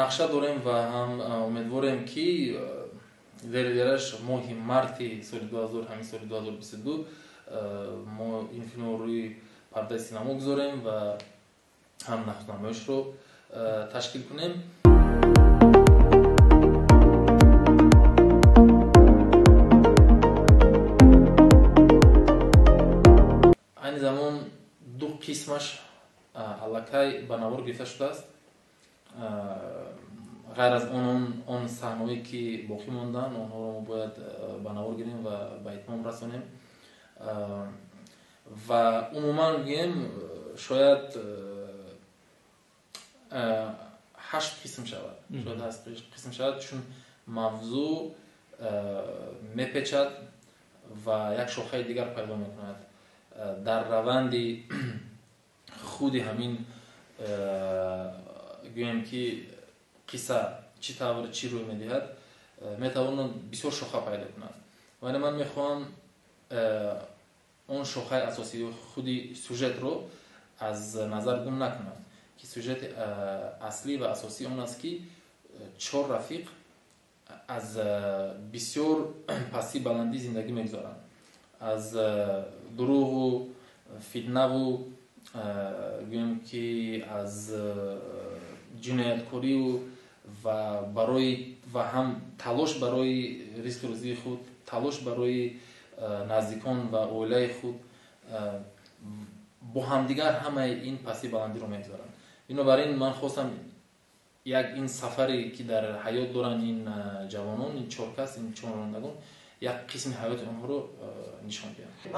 нақша дорем ва ҳам умедворем ки дераш моҳи марти соли 2000 ҳамин соли 2022 мо ин филмро рӯи пардаи синамо гузорем ва ҳам нахӯнамоишро ташкил кунем. айни замон ду қисмаш аллакай ба навор гирифта шудааст. غیر از اون صحنه‌ای که باقی موندن اونها رو باید به نوار گیریم و به اتمام رسانیم و عموما میگیم شاید 8 قسم شود شاید 8 قسم شود چون موضوع میپیچد و یک شاخه دیگر پیدا میکند در روند خود همین گویم که قصه چی طور چی روی میدهد میتواند بسیار شاخه پیدا کند ولی من میخوام اون شاخه اساسی خودی سوژت رو از نظر گم نکنم که سوژت اصلی و اساسی اون است که 4 رفیق از بسیار پسی بلندی زندگی میگذارند از دروغ و فتنه و گویم که از جنایتکاری و برای و هم تلاش برای رزق روزی خود تلاش برای نزدیکان و اولای خود با همدیگر همه این پسی بلندی رو میگذارند. بنابراین من خواستم یک این سفری که در حیات دارن این جوانان این 4 کس این 4 رانندگان یک قسم حیات اونها رو نشان دهم.